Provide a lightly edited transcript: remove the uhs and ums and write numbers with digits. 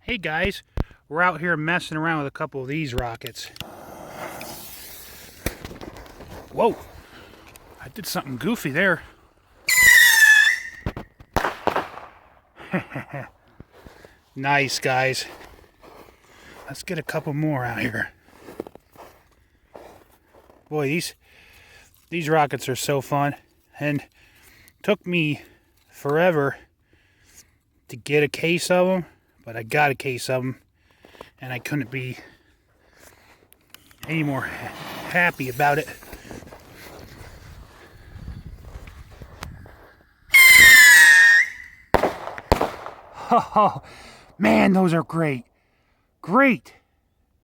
Hey guys, we're out here messing around with a couple of these rockets. Whoa, I did something goofy there. Nice, guys. Let's get a couple more out here. Boy, these rockets are so fun, and took me forever to get a case of them, but I got a case of them, and I couldn't be any more happy about it. Oh, man, those are great. Great.